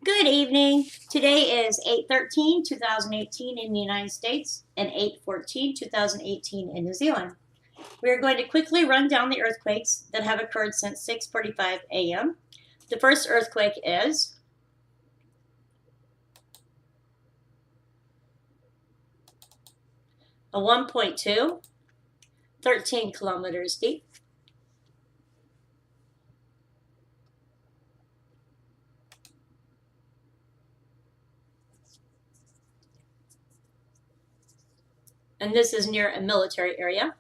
Good evening. Today is 8/13/2018 in the United States and 8/14/2018 in New Zealand. We are going to quickly run down the earthquakes that have occurred since 6:45 a.m. The first earthquake is a 1.2, 13 kilometers deep. And this is near a military area.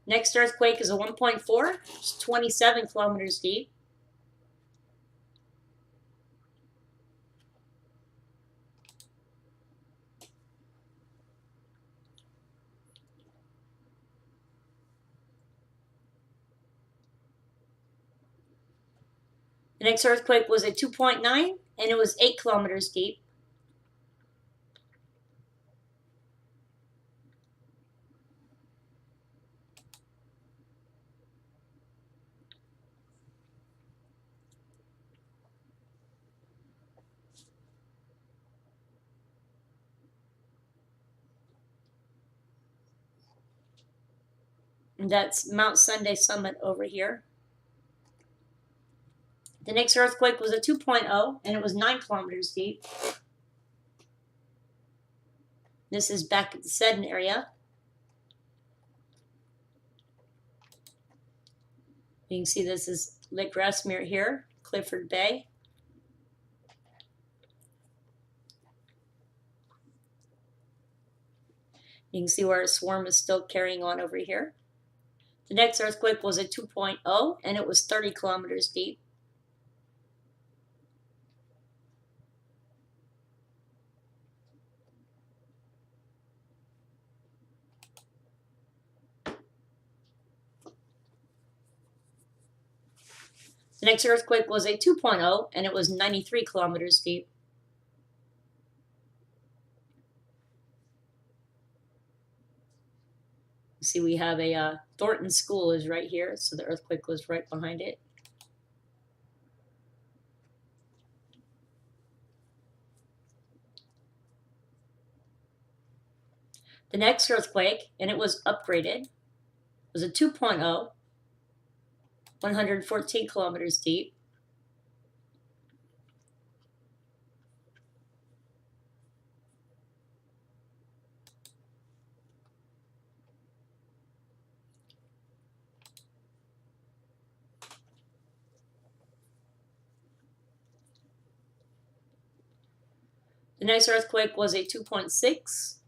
Next earthquake is a 1.4, it's 27 kilometers deep. The next earthquake was a 2.9, and it was 8 kilometers deep. And that's Mount Sunday Summit over here. The next earthquake was a 2.0, and it was 9 kilometers deep. This is back at the Seddon area. You can see this is Lake Grassmere here, Clifford Bay. You can see where a swarm is still carrying on over here. The next earthquake was a 2.0, and it was 30 kilometers deep. The next earthquake was a 2.0, and it was 93 kilometers deep. You see we have a Thornton School is right here, so the earthquake was right behind it. The next earthquake, and it was upgraded, was a 2.0, 114 kilometers deep. The next earthquake was a 2.6.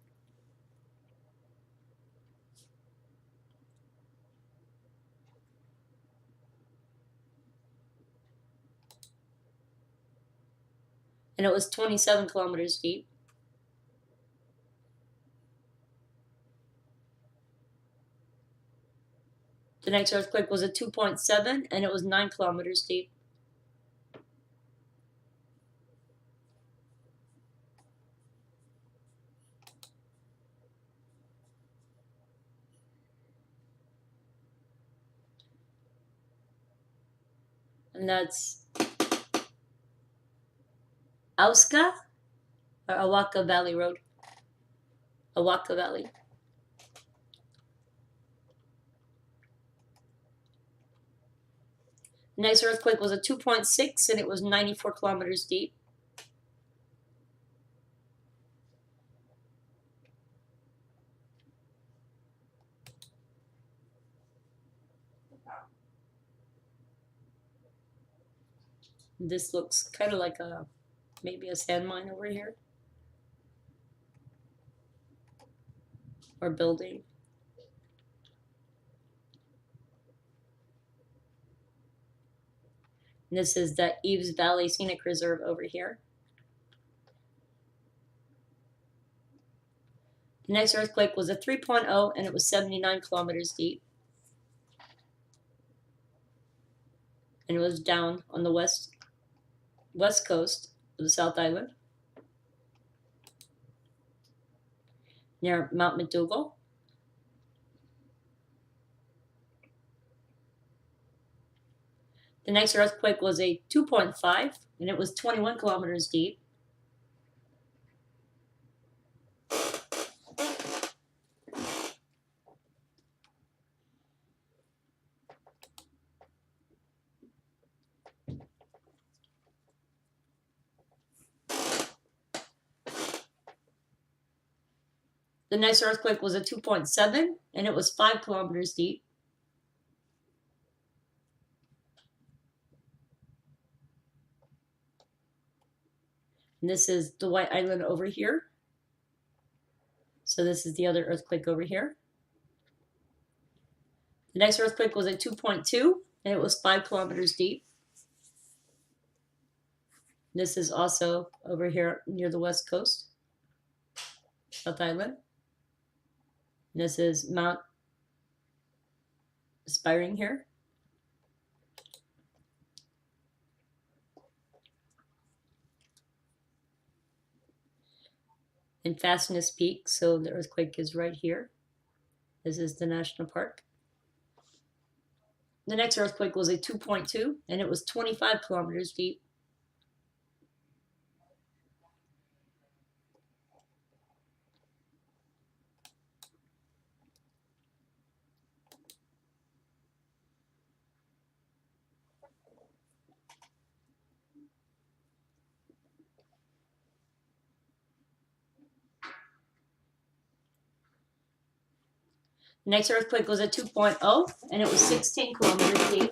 And it was 27 kilometers deep. The next earthquake was a 2.7, and it was 9 kilometers deep. And that's Auska or Awaka Valley Road. Awaka Valley. The next earthquake was a 2.6, and it was 94 kilometers deep. This looks kind of like maybe a sand mine over here. Or building. And this is the Eves Valley Scenic Reserve over here. The next earthquake was a 3.0, and it was 79 kilometers deep. And it was down on the west coast of the South Island. near Mount McDougal. The next earthquake was a 2.5, and it was 21 kilometers deep. The next earthquake was a 2.7, and it was 5 kilometers deep. And this is the White Island over here. So this is the other earthquake over here. The next earthquake was a 2.2, and it was 5 kilometers deep. This is also over here near the west coast, South Island. And this is Mount Spiring here. And Fastness Peak, so the earthquake is right here. This is the national park. The next earthquake was a 2.2, and it was 25 kilometers deep. The next earthquake was a 2.0, and it was 16 kilometers deep.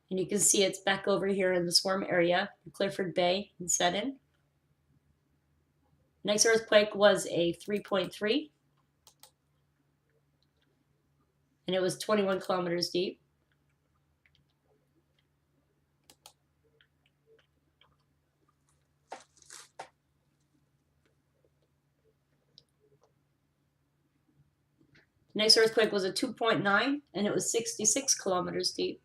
And you can see it's back over here in the swarm area, Clifford Bay and Seddon. Next earthquake was a 3.3, and it was 21 kilometers deep. Next earthquake was a 2.9, and it was 66 kilometers deep.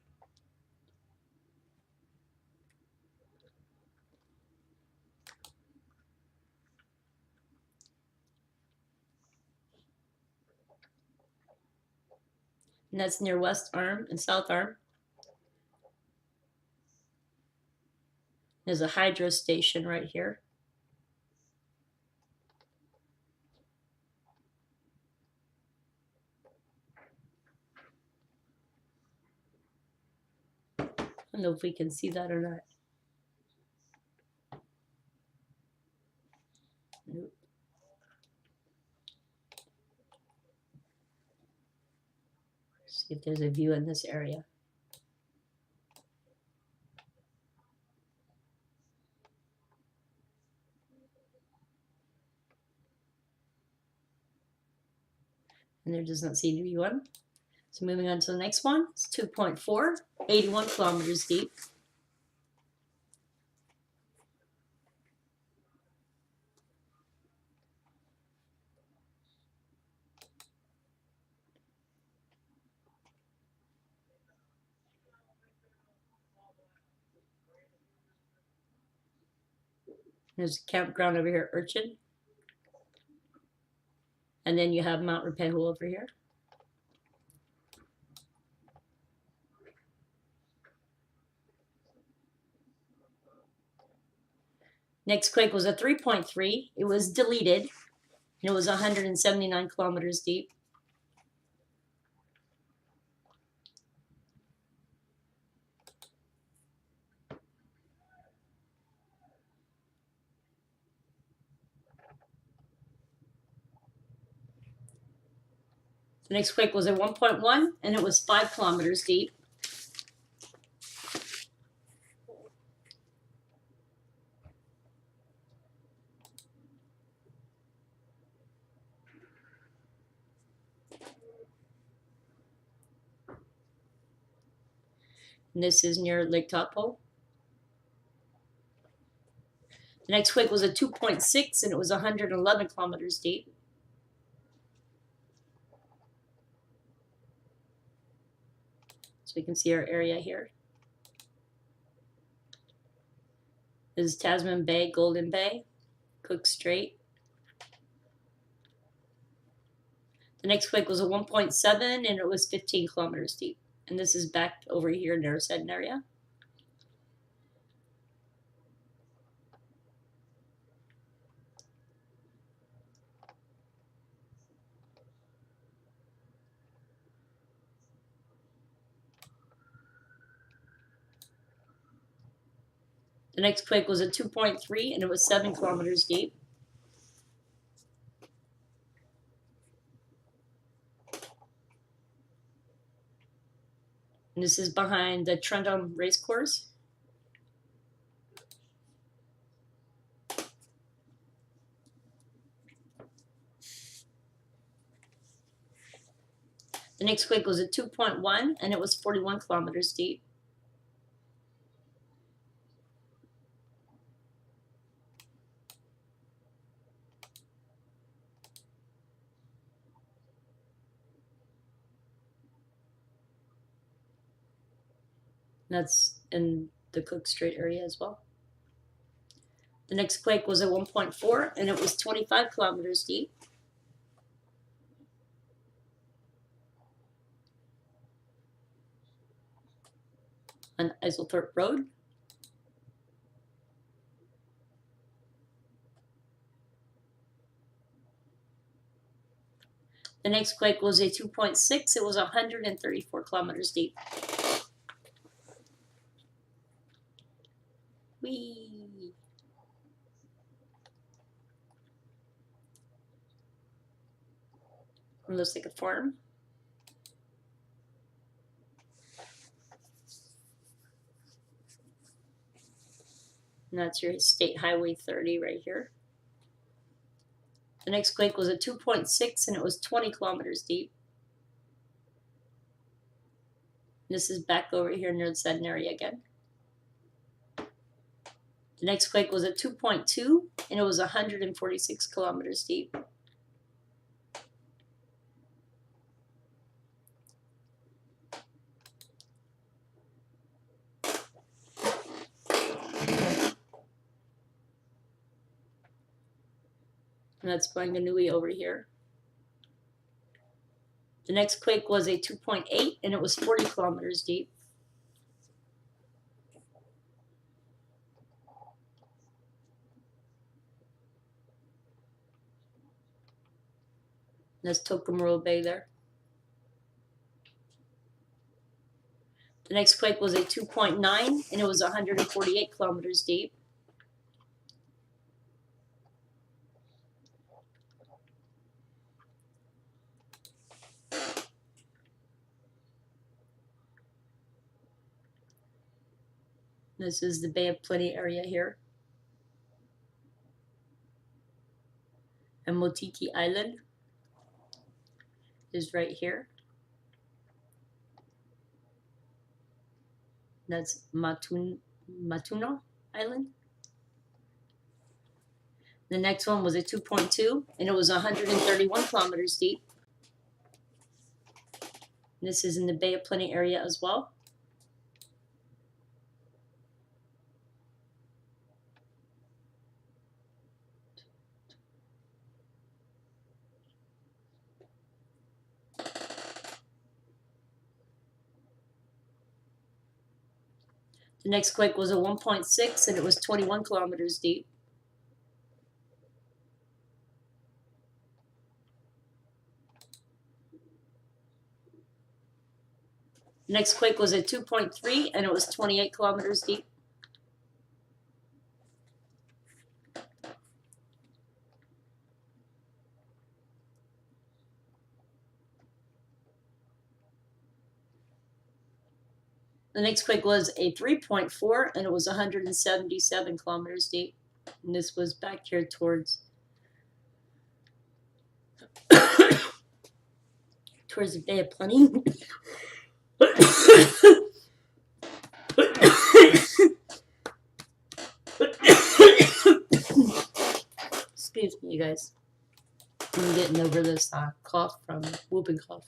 And that's near West Arm and South Arm. There's a hydro station right here. I don't know if we can see that or not. Nope. See if there's a view in this area. And there does not seem to be one. So moving on to the next one, it's 2.4, 81 kilometers deep. There's a campground over here, Urchin. And then you have Mount Repehu over here. Next quake was a 3.3. It was deleted, and it was 179 kilometers deep. The next quake was a 1.1, and it was 5 kilometers deep. And this is near Lake Taupo. The next quake was a 2.6, and it was 111 kilometers deep. So we can see our area here. This is Tasman Bay, Golden Bay, Cook Strait. The next quake was a 1.7 and it was 15 kilometers deep. And this is back over here in Narrowsand area. The next quake was a 2.3 and it was 7 kilometers deep. And this is behind the Trundle race course. The next quake was a 2.1 and it was 41 kilometers deep. That's in the Cook Strait area as well. The next quake was a 1.4 and it was 25 kilometers deep. On Islethorpe Road. The next quake was a 2.6. It was 134 kilometers deep. Whee! It looks like a farm. And that's your State Highway 30 right here. The next quake was a 2.6 and it was 20 kilometers deep. This is back over here near the Sudden area again. The next quake was a 2.2 and it was 146 kilometers deep. And that's Wanganui over here. The next quake was a 2.8 and it was 40 kilometers deep. And that's Tocumurro Bay there. The next quake was a 2.9 and it was 148 kilometers deep. This is the Bay of Plenty area here. And Motiki Island is right here. That's Matuno Island. The next one was a 2.2 and it was 131 kilometers deep. This is in the Bay of Plenty area as well. The next quake was a 1.6 and it was 21 kilometers deep. The next quake was a 2.3 and it was 28 kilometers deep. The next quake was a 3.4 and it was 177 kilometers deep. And this was back here towards towards the Bay of Plenty. Excuse me, you guys. I'm getting over this cough from whooping cough.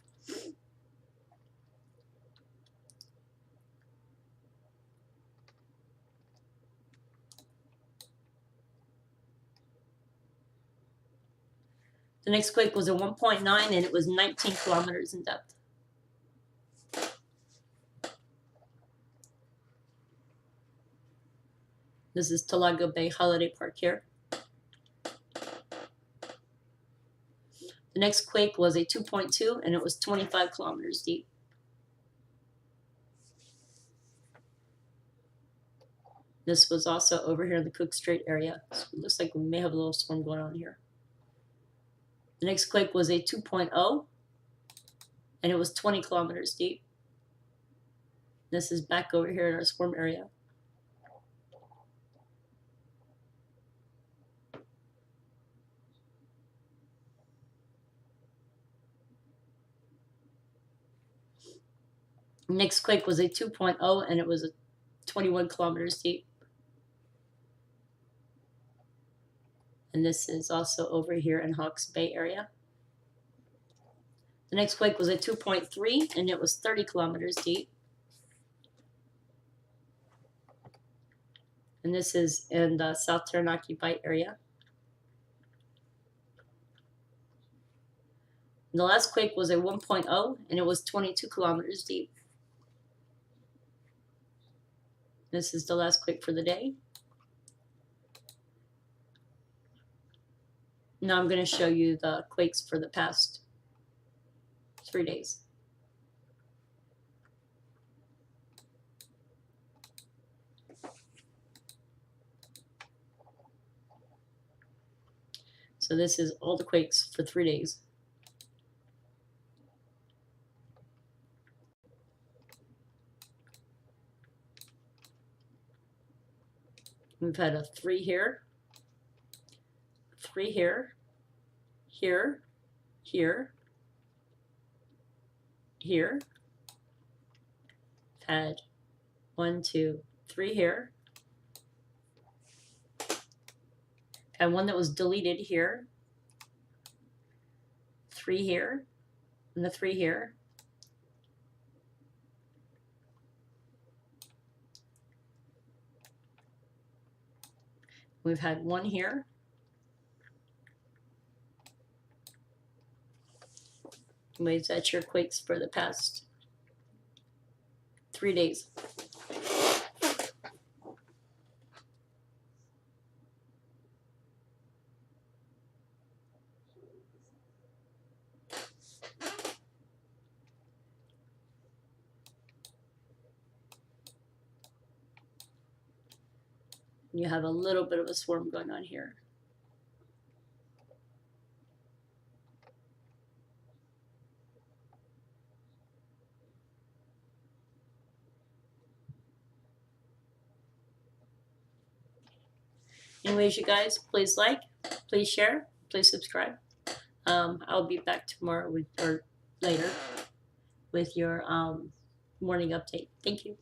The next quake was a 1.9 and it was 19 kilometers in depth. This is Talaga Bay Holiday Park here. The next quake was a 2.2 and it was 25 kilometers deep. This was also over here in the Cook Strait area. So it looks like we may have a little storm going on here. The next quake was a 2.0 and it was 20 kilometers deep. This is back over here in our storm area. Next quake was a 2.0 and it was a 21 kilometers deep. And this is also over here in Hawke's Bay area. The next quake was a 2.3 and it was 30 kilometers deep. And this is in the South Taranaki Bight area. And the last quake was a 1.0 and it was 22 kilometers deep. This is the last quake for the day. Now I'm going to show you the quakes for the past 3 days. So this is all the quakes for 3 days. We've had a 3 here, 3 here, here, here, here. Had 1, 2, 3 here. Had one that was deleted here. 3 here, and the 3 here. We've had 1 here. Anyways, that's your quakes for the past 3 days. You have a little bit of a swarm going on here. Anyways, you guys, please like, please share, please subscribe. I'll be back tomorrow or later with your morning update. Thank you.